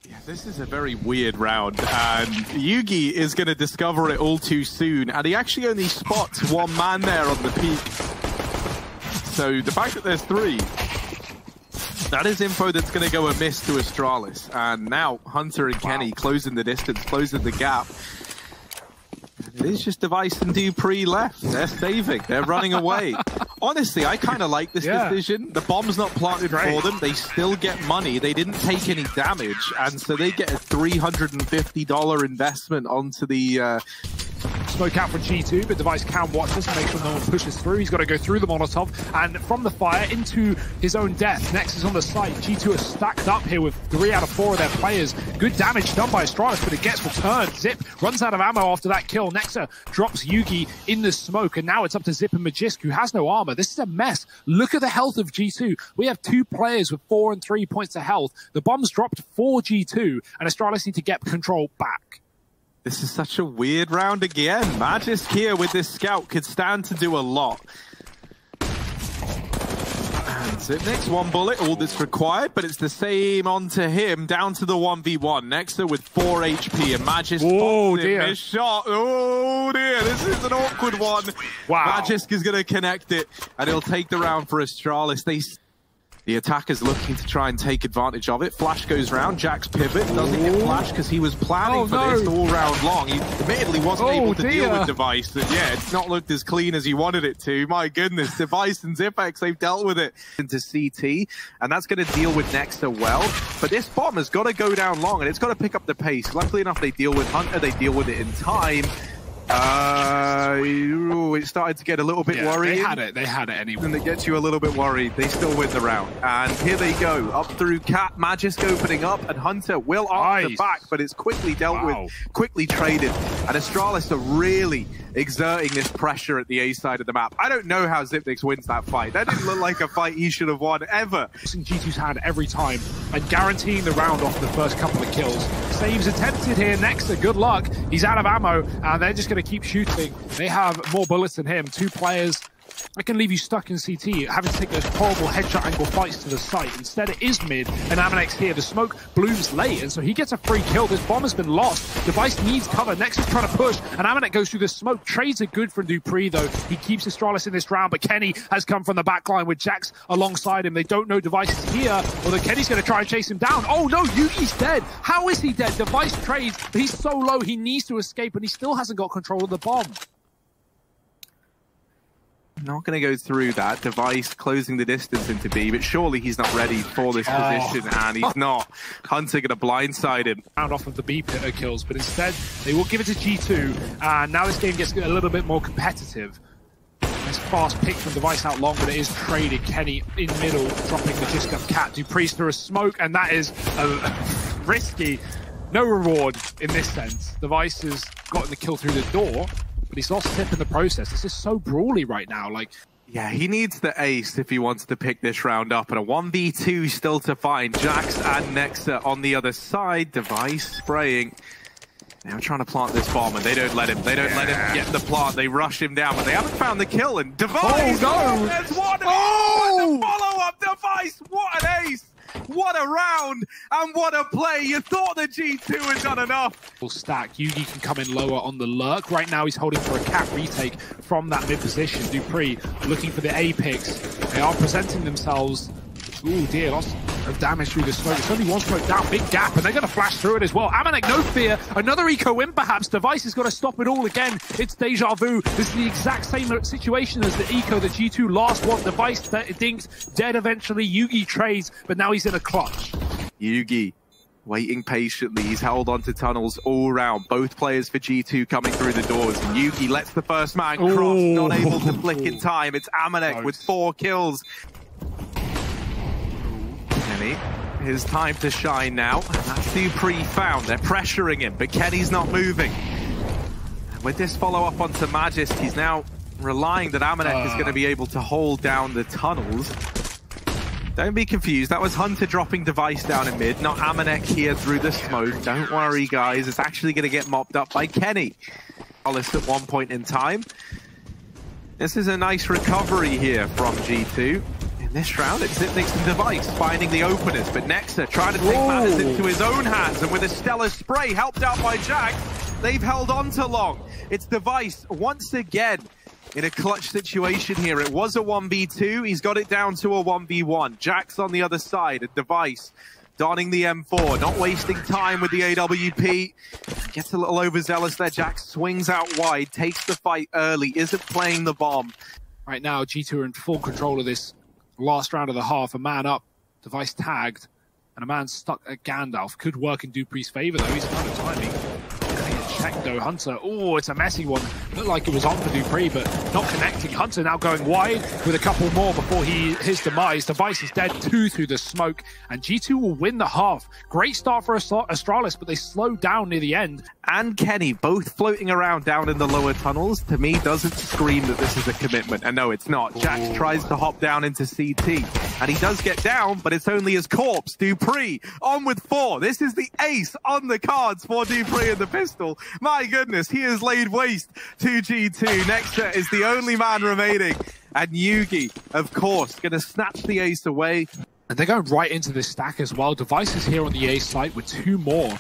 Yeah, this is a very weird round, and JUGi is going to discover it all too soon, and he actually only spots one man there on the peak. So the fact that there's three, that is info that's going to go amiss to Astralis. And now Hunter and Kenny closing the distance, closing the gap. It is just Device and dupreeh left. They're saving. They're running away. Honestly, I kind of like this decision. The bomb's not planted for them. They still get money. They didn't take any damage. And so they get a $350 investment onto the... Smoke out for G2, but Device can watch this and make sure no one pushes through. He's got to go through the Molotov, and from the fire into his own death. Next is on the site. G2 are stacked up here with 3 out of 4 of their players. Good damage done by Astralis, but it gets returned. Zip runs out of ammo after that kill. Nexa drops JUGi in the smoke, and now it's up to Zip and Magisk, who has no armor. This is a mess. Look at the health of G2. We have 2 players with 4 and 3 points of health. The bomb's dropped for G2, and Astralis need to get control back. This is such a weird round again. Magisk here with this scout could stand to do a lot. And Zipnik's 1 bullet, all that's required, but it's the same onto him, down to the 1v1. Nexa with 4 HP, and Magisk pops him his shot. Oh dear, this is an awkward one. Wow. Magisk is going to connect it, and he'll take the round for Astralis. The attacker's looking to try and take advantage of it. Flash goes round. Jack's pivot doesn't get flash because he was planning for this all round long. He admittedly wasn't able to deal with Device. And yeah, it's not looked as clean as he wanted it to. My goodness, Device and Zipex, they've dealt with it into CT, and that's going to deal with Nexa well. But this bomb has got to go down long, and it's got to pick up the pace. Luckily enough, they deal with Hunter. They deal with it in time. It started to get a little bit worried. They had it anyway. And it gets you a little bit worried. They still win the round. And here they go, up through Cat, Magisk opening up, and Hunter will answer back, but it's quickly dealt with, quickly traded. And Astralis are really exerting this pressure at the A side of the map. I don't know how Zipnix wins that fight. That didn't look like a fight he should have won, ever. G2's hand every time, and guaranteeing the round off the first couple of kills. Saves attempted here. Nexa, good luck. He's out of ammo, and they're just going to keep shooting. They have more bullets than him. 2 players. I can leave you stuck in CT, having to take those horrible headshot angle fights to the site. Instead, it is mid, and Aminek's here. The smoke blooms late, and so he gets a free kill. This bomb has been lost. Device needs cover. Next is trying to push, and Aminek goes through the smoke. Trades are good from dupreeh, though. He keeps Astralis in this round, but Kenny has come from the back line with Jax alongside him. They don't know Device is here, although Kenny's going to try and chase him down. Oh, no, JUGi's dead. How is he dead? Device trades, but he's so low, he needs to escape, and he still hasn't got control of the bomb. Not going to go through that. Device closing the distance into B, but surely he's not ready for this position, and he's not. Hunter going to blindside him. Round off of the B kills, but instead they will give it to G2, and now this game gets a little bit more competitive. Nice fast pick from Device out long, but it is traded. Kenny in middle, dropping the Magisk up Cat. dupreeh through a smoke, and that is risky. No reward in this sense. Device has gotten the kill through the door, but he's lost Tip in the process. This is so brawly right now. Like, yeah, he needs the ace if he wants to pick this round up, and a 1v2 still to find. Jax and Nexa on the other side. Device spraying. Now trying to plant this bomb, and they don't let him. They don't let him get the plant. They rush him down, but they haven't found the kill. And Device! Oh, no! There's one! Oh! Follow-up Device! What an ace! What a round, and what a play. You thought the G2 had done enough. Full stack. JUGi can come in lower on the lurk. Right now he's holding for a Cat retake from that mid position. dupreeh looking for the A picks. They are presenting themselves. Ooh dear, lots of damage through the smoke. It's only 1 smoke down, big gap, and they're going to flash through it as well. Aminek, no fear. Another eco win perhaps. Device has got to stop it all again. It's deja vu. This is the exact same situation as the eco that G2 last won. Device dinks, dead eventually. JUGi trades, but now he's in a clutch. JUGi waiting patiently. He's held onto tunnels all round. Both players for G2 coming through the doors. And JUGi lets the first man cross, not able to flick in time. It's Aminek with 4 kills. His time to shine now. That's dupreeh found. They're pressuring him, but Kenny's not moving. And with this follow-up onto Magisk, he's now relying that Aminek is going to be able to hold down the tunnels. Don't be confused. That was Hunter dropping Device down in mid, not Aminek here through the smoke. Don't worry, guys. It's actually going to get mopped up by Kenny. Alice at one point in time. This is a nice recovery here from G2. In this round, it's Zipnix and Device finding the openers, but Nexa trying to take matters into his own hands, and with a stellar spray helped out by Jax, they've held on to long. It's Device once again in a clutch situation here. It was a 1v2, he's got it down to a 1v1. Jax on the other side, a Device donning the M4, not wasting time with the AWP. Gets a little overzealous there. Jax swings out wide, takes the fight early, isn't playing the bomb. Right now, G2 are in full control of this last round of the half. A man up, Device tagged, and a man stuck at Gandalf. Could work in dupreeh's favor, though. He's out of timing. Check though, Hunter. Oh, it's a messy one. Looked like it was on for dupreeh, but not connecting. Hunter now going wide with a couple more before his demise. Device is dead, 2 through the smoke, and G2 will win the half. Great start for Astralis, but they slowed down near the end. And Kenny, both floating around down in the lower tunnels, to me doesn't scream that this is a commitment. And no, it's not. Jax tries to hop down into CT, and he does get down, but it's only his corpse. dupreeh on with 4. This is the ace on the cards for dupreeh and the pistol. My goodness, he has laid waste to G2. Nexa is the only man remaining. And JUGi, of course, going to snatch the ace away. And they're going right into this stack as well. Device is here on the A site with 2 more.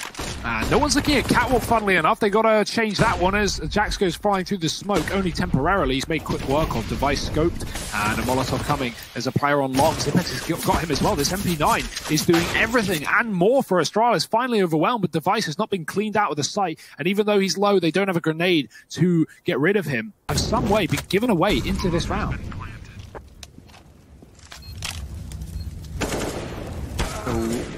And no one's looking at Catwalk, funnily enough. They got to change that one as Jax goes flying through the smoke, only temporarily. He's made quick work of. Device scoped, and a Molotov coming. There's a player on long. Zipex has got him as well. This MP9 is doing everything and more for Astralis. Finally overwhelmed, but Device has not been cleaned out of the site. And even though he's low, they don't have a grenade to get rid of him. Have some way been given away into this round.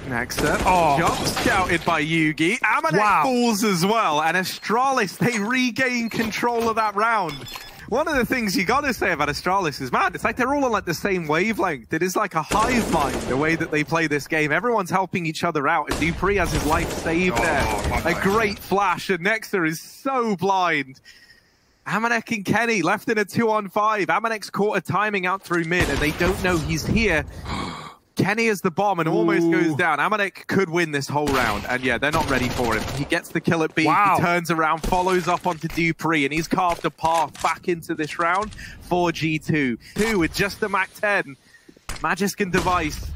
Nexa, jump scouted by JUGi. Amanek falls as well, and Astralis, they regain control of that round. One of the things you gotta say about Astralis is, man, it's like they're all on like the same wavelength. It is like a hive mind, the way that they play this game. Everyone's helping each other out, and dupreeh has his life saved there. A great flash, and Nexa is so blind. Amanek and Kenny left in a 2-on-5. Amanek's caught a timing out through mid, and they don't know he's here. Kenny has the bomb and almost goes down. Amanek could win this whole round, and yeah, they're not ready for him. He gets the kill at B, he turns around, follows up onto dupreeh, and he's carved a path back into this round for G2. 2 with just the Mac 10. Magisk and Device.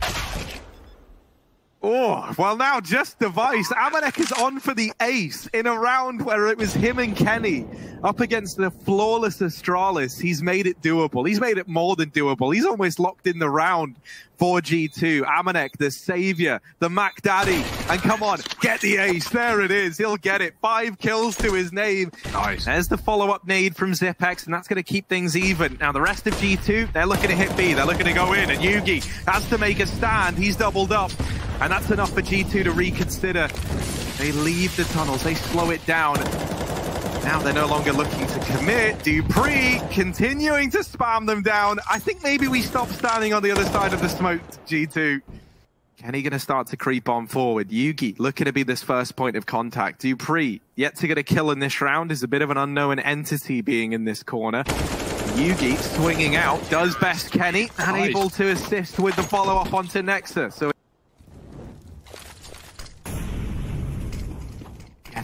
Oh, well now just Device. Amanek is on for the ace in a round where it was him and Kenny up against the flawless Astralis. He's made it doable. He's made it more than doable. He's almost locked in the round for G2. Amanek, the savior, the Mac Daddy. And come on, get the ace. There it is. He'll get it. 5 kills to his name. Nice. There's the follow-up nade from Zipex, and that's going to keep things even. Now the rest of G2, they're looking to hit B. They're looking to go in, and JUGi has to make a stand. He's doubled up. And that's enough for G2 to reconsider. They leave the tunnels. They slow it down. Now they're no longer looking to commit. dupreeh continuing to spam them down. I think maybe we stop standing on the other side of the smoke, G2. Kenny going to start to creep on forward. JUGi looking to be this first point of contact. dupreeh yet to get a kill in this round, is a bit of an unknown entity being in this corner. JUGi swinging out, does best Kenny, unable to assist with the follow-up onto Nexa. So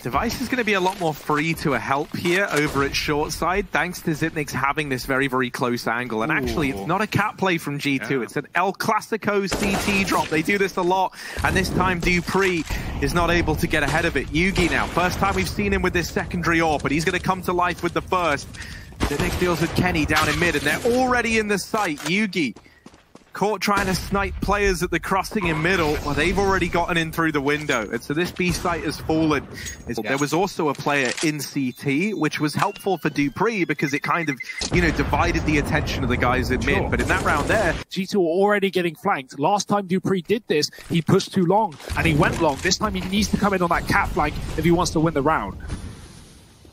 Device is going to be a lot more free to a help here over at short side, thanks to Zipnix having this very, very close angle. And actually, it's not a cat play from G2. It's an El Clasico CT drop. They do this a lot, and this time dupreeh is not able to get ahead of it. JUGi now, first time we've seen him with this secondary AWP, but he's going to come to life with the first. Zipnix deals with Kenny down in mid, and they're already in the site. JUGi caught trying to snipe players at the crossing in middle. Well, they've already gotten in through the window, and so this B site has fallen. There was also a player in CT, which was helpful for dupreeh because it kind of, you know, divided the attention of the guys in mid. But in that round there, G2 were already getting flanked. Last time dupreeh did this, he pushed too long, and he went long. This time he needs to come in on that cat flank if he wants to win the round.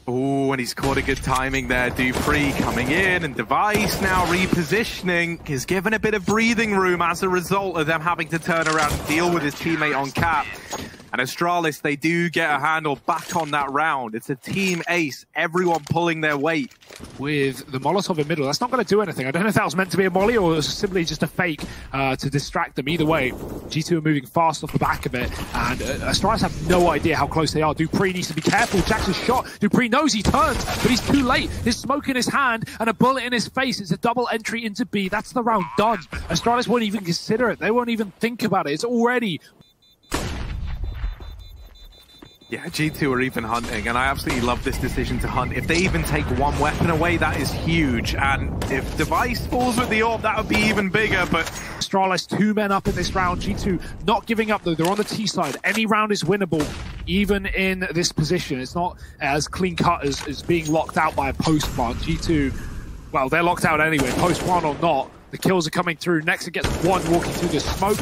Oh, and he's caught a good timing there. dupreeh coming in, and Device now repositioning. Is given a bit of breathing room as a result of them having to turn around and deal with his teammate on cap. And Astralis, they do get a handle back on that round. It's a team ace, everyone pulling their weight. With the Molotov in middle, that's not going to do anything. I don't know if that was meant to be a molly or it was simply just a fake to distract them. Either way, G2 are moving fast off the back of it, and Astralis have no idea how close they are. dupreeh needs to be careful. Jackson's shot. dupreeh knows he turns, but he's too late. His smoke in his hand and a bullet in his face. It's a double entry into B. That's the round done. Astralis won't even consider it. They won't even think about it. It's already... Yeah, G2 are even hunting, and I absolutely love this decision to hunt. If they even take one weapon away, that is huge. And if Device falls with the orb, that would be even bigger, but... Astralis, 2 men up in this round. G2 not giving up, though. They're on the T side. Any round is winnable, even in this position. It's not as clean-cut as being locked out by a post plant. G2, well, they're locked out anyway, post plant or not. The kills are coming through. Nexa gets one walking through the smoke.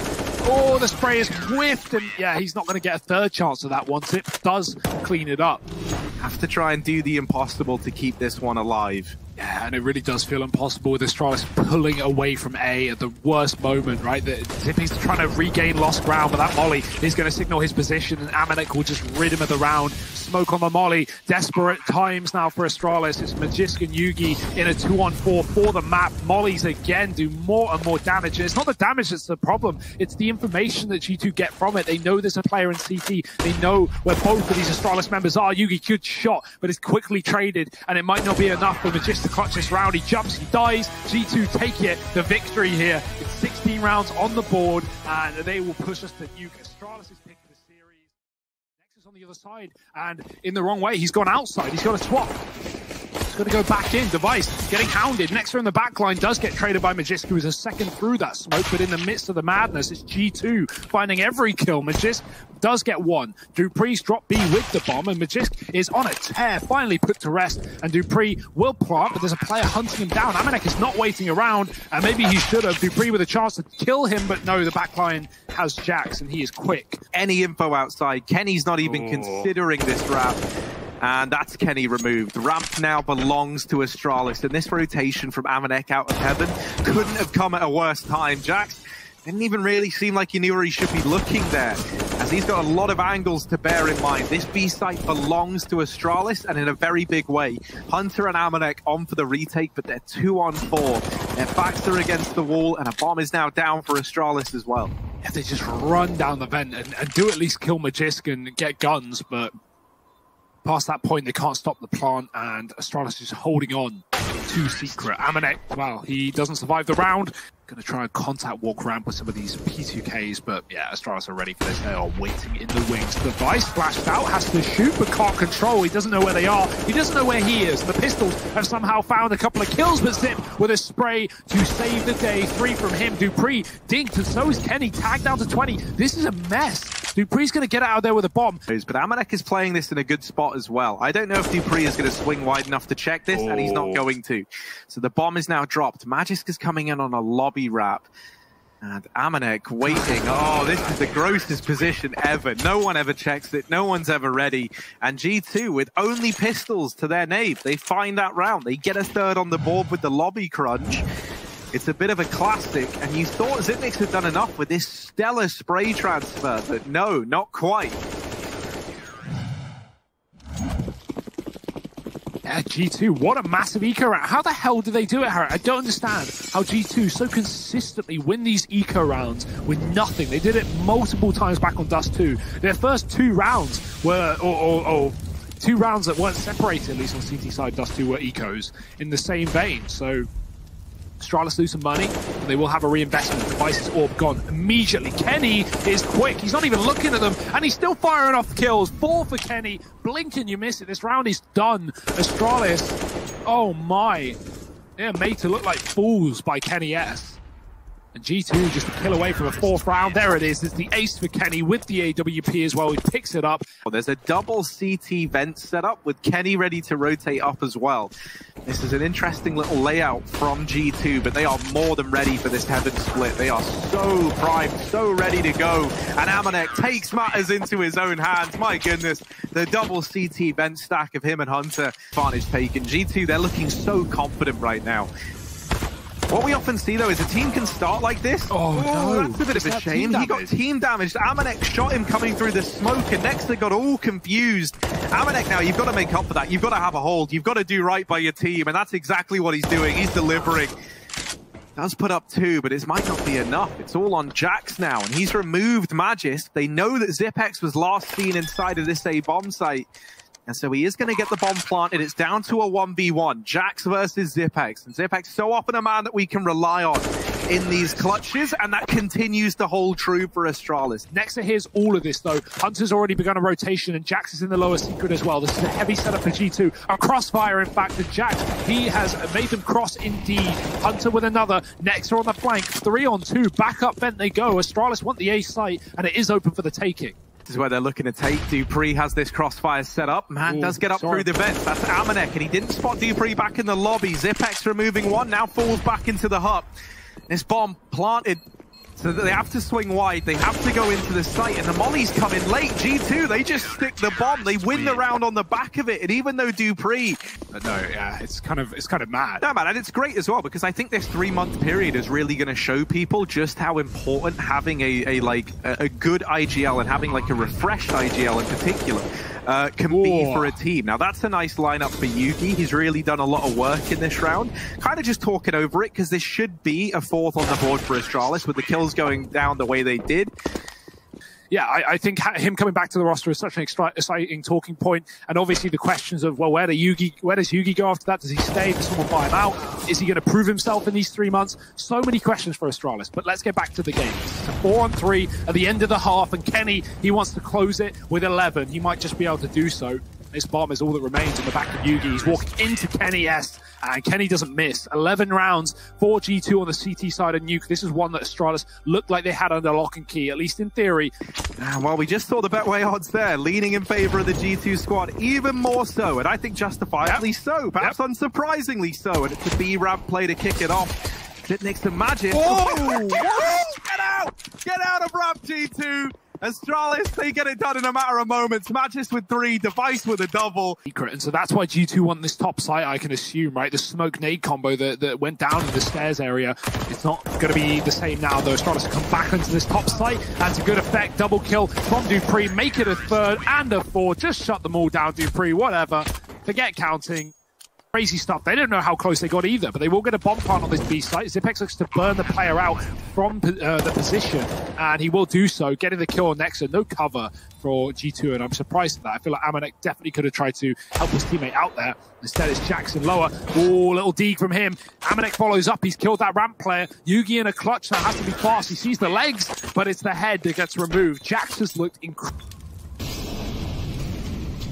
Oh, the spray is whiffed, and yeah, he's not going to get a third chance of that one. Zip does clean it up. Have to try and do the impossible to keep this one alive. Yeah, and it really does feel impossible with Astralis pulling away from A at the worst moment, right? Zippy's trying to regain lost ground, but that molly is going to signal his position, and Amanek will just rid him of the round. Smoke on the molly. Desperate times now for Astralis. It's Magisk and JUGi in a 2-on-4 for the map. Mollies again do more and more damage. And it's not the damage that's the problem. It's the information that G2 get from it. They know there's a player in CT. They know where both of these Astralis members are. JUGi, good shot, but it's quickly traded, and it might not be enough for Magisk to clutch this round. He jumps, he dies. G2 take it, the victory here. It's 16 rounds on the board, and they will push us to nuke. Astralis is picking the series. Nexus on the other side, and in the wrong way. He's gone outside. He's got a swap. He's going to go back in. Device getting hounded. Nexa in the back line does get traded by Magisk, who is a second through that smoke, but in the midst of the madness, it's G2 finding every kill. Magisk does get one. dupreeh's dropped B with the bomb, and Magisk is on a tear, finally put to rest, and dupreeh will plant, but there's a player hunting him down. Amanek is not waiting around, and maybe he should have. dupreeh with a chance to kill him, but no, the backline has Jax, and he is quick. Any info outside, Kenny's not even considering this ramp. And that's Kenny removed. Ramp now belongs to Astralis, and this rotation from Amanek out of heaven couldn't have come at a worse time. Jax didn't even really seem like he knew where he should be looking there, as he's got a lot of angles to bear in mind. This B site belongs to Astralis, and in a very big way. Hunter and Amanek on for the retake, but they're 2-on-4. Their backs are against the wall, and a bomb is now down for Astralis as well. Yeah, they just run down the vent and do at least kill Magisk and get guns, but past that point, they can't stop the plant, and Astralis is holding on to Secret. Amanek, well, he doesn't survive the round. Going to try and contact walk ramp with some of these P2Ks, but yeah, Astralis are ready for this. They are waiting in the wings. Device flashed out, has to shoot, but can't control. He doesn't know where they are. He doesn't know where he is. The pistols have somehow found a couple of kills, but Zip with a spray to save the day. 3 from him. dupreeh dinked, and so is Kenny, tagged down to 20. This is a mess. dupreeh's going to get out of there with a bomb. But Amanek is playing this in a good spot as well. I don't know if dupreeh is going to swing wide enough to check this, and he's not going to. So the bomb is now dropped. Magisk is coming in on a lobby wrap, and Amanek waiting. Oh, this is the grossest position ever. No one ever checks it. No one's ever ready. And G2 with only pistols to their nave. They find that round. They get a third on the board with the lobby crunch. It's a bit of a classic, and you thought Zipnix had done enough with this stellar spray transfer, but no, not quite. Yeah, G2, what a massive eco round. How the hell do they do it, Harry? I don't understand how G2 so consistently win these eco rounds with nothing. They did it multiple times back on Dust 2. Their first 2 rounds were, or 2 rounds that weren't separated, at least on CT side, Dust 2 were ecos in the same vein. So Astralis lose some money, and they will have a reinvestment. Device's orb gone immediately. Kenny is quick. He's not even looking at them, and he's still firing off kills. 4 for Kenny. Blink and you miss it. This round is done. Astralis, oh my. They're made to look like fools by Kenny S. And G2 just a kill away from a 4th round. There it is. It's the ace for Kenny with the AWP as well. He picks it up. Well, there's a double CT vent set up with Kenny ready to rotate up as well. This is an interesting little layout from G2, but they are more than ready for this heaven split. They are so primed, so ready to go. And Amanek takes matters into his own hands. My goodness, the double CT vent stack of him and Hunter. Advantage taken. G2, they're looking so confident right now. What we often see, though, is a team can start like this. Oh, no. That's a bit of a shame. He got team damaged. Amanek shot him coming through the smoke, and Nexa got all confused. Amanek now, you've got to make up for that. You've got to have a hold. You've got to do right by your team, and that's exactly what he's doing. He's delivering. Does put up 2, but it might not be enough. It's all on Jax now, and he's removed Magisk. They know that Zipex was last seen inside of this A bomb site. And so he is going to get the bomb planted. It's down to a 1v1. Jax versus Zipex. And Zipex so often a man that we can rely on in these clutches, and that continues to hold true for Astralis. Nexa hears all of this, though. Hunter's already begun a rotation, and Jax is in the lower secret as well. This is a heavy setup for G2. A crossfire, in fact, to Jax. He has made them cross indeed. Hunter with another. Nexa on the flank. 3-on-2. Back up vent they go. Astralis want the A site, and it is open for the taking. This is where they're looking to take. dupreeh has this crossfire set up. Man does get up through the vents. That's Amanek, and he didn't spot dupreeh back in the lobby. Zipex removing one, now falls back into the hut. This bomb planted, so that they have to swing wide. They have to go into the site, and the mollies come in late. G2, they just stick the bomb. They win the round on the back of it, and even though dupreeh... No, yeah, it's kind of mad. No, man, and it's great as well, because I think this 3-month period is really going to show people just how important having a good IGL and having like a refreshed IGL in particular can be for a team. Now, that's a nice lineup for JUGi. He's really done a lot of work in this round. Kind of just talking over it, because this should be a 4th on the board for Astralis with the kills going down the way they did. Yeah, I think him coming back to the roster is such an exciting talking point. And obviously the questions of, well, where does JUGi go after that? Does he stay? Does someone buy him out? Is he going to prove himself in these 3 months? So many questions for Astralis. But let's get back to the game. It's a 4-on-3 at the end of the half. And Kenny, he wants to close it with 11. He might just be able to do so. This bomb is all that remains in the back of JUGi. He's walking into Kenny S, and Kenny doesn't miss. 11 rounds for G2 on the CT side of Nuke. This is one that Astralis looked like they had under lock and key, at least in theory. Well, we just saw the Betway odds there, leaning in favor of the G2 squad, even more so, and I think justifiably so, perhaps unsurprisingly so, and it's a B-ramp play to kick it off. Sit next to Magisk. Oh! Get out! Get out of ramp, G2! Astralis, they get it done in a matter of moments. Magisk with 3, Device with a double. And so that's why G2 won this top site, I can assume, right? The smoke nade combo that went down in the stairs area. It's not going to be the same now, though. Astralis have come back into this top site. That's a good effect. Double kill from dupreeh. Make it a 3rd and a 4th. Just shut them all down, dupreeh. Whatever. Forget counting. Crazy stuff. They don't know how close they got either, but they will get a bomb plant on this B site. Zipex looks to burn the player out from the position, and he will do so, getting the kill on Nexa. No cover for G2, and I'm surprised at that. I feel like Amanek definitely could have tried to help his teammate out there. Instead, it's Jackson lower. Oh, little dig from him. Amanek follows up. He's killed that ramp player. JUGi in a clutch. That has to be fast. He sees the legs, but it's the head that gets removed. Jackson's looked incredible.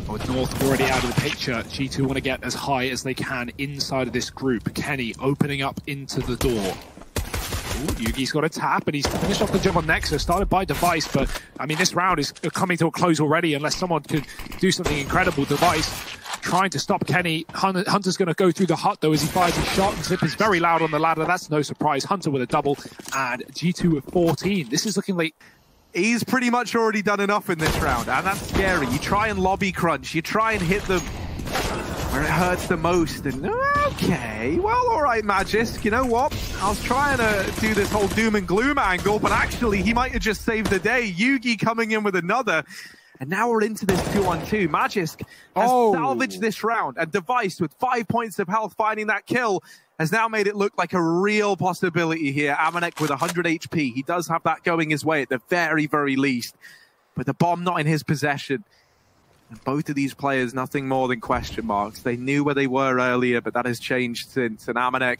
With North already out of the picture, G2 want to get as high as they can inside of this group. Kenny opening up into the door. Ooh, JUGi's got a tap, and he's finished off the job on Nexa, started by Device, but I mean, this round is coming to a close already unless someone could do something incredible. Device trying to stop Kenny. Hunter's going to go through the hut, though, as he fires his shot, and Zip is very loud on the ladder. That's no surprise. Hunter with a double, and G2 with 14. This is looking like... He's pretty much already done enough in this round, and that's scary. You try and lobby crunch, you try and hit them where it hurts the most, and okay, well, all right, Magisk, you know what? I was trying to do this whole doom and gloom angle, but actually, he might have just saved the day. JUGi coming in with another, and now we're into this 2-on-2. Magisk has salvaged this round, and Device with 5 points of health finding that kill has now made it look like a real possibility here. Amanek with 100 HP. He does have that going his way at the very, very least. But the bomb not in his possession. And both of these players, nothing more than question marks. They knew where they were earlier, but that has changed since. And Amanek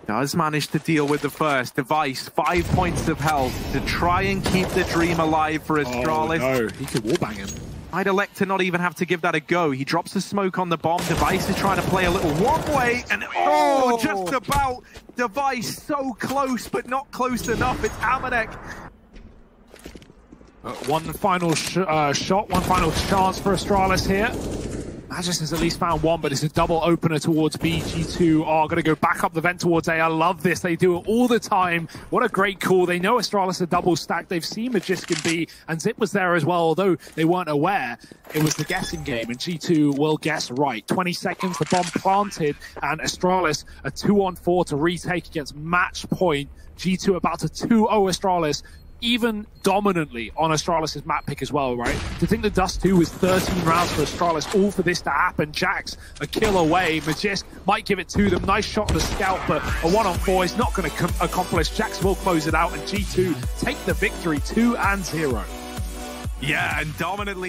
does manage to deal with the first. Device, 5 points of health to try and keep the dream alive for Astralis. Oh, no. He could wallbang him. I'd elect to not even have to give that a go. He drops the smoke on the bomb. Device is trying to play a little one-way, and just about. Device so close, but not close enough. It's Amanek. One final shot, one final chance for Astralis here. Magisk has at least found one, but it's a double opener towards B. G2 are going to go back up the vent towards A. I love this. They do it all the time. What a great call. They know Astralis are double stacked. They've seen Magisk in B, and Zip was there as well, although they weren't aware. It was the guessing game, and G2 will guess right. 20 seconds, the bomb planted, and Astralis a 2-on-4 to retake against match point. G2 about to 2-0 Astralis, even dominantly on Astralis' map pick as well, right? To think the Dust 2 was 13 rounds for Astralis, all for this to happen. Jax a kill away. Magisk might give it to them. Nice shot on the scout, but a 1-on-4 is not going to accomplish. Jax will close it out, and G2 take the victory 2-0. Yeah, and dominantly.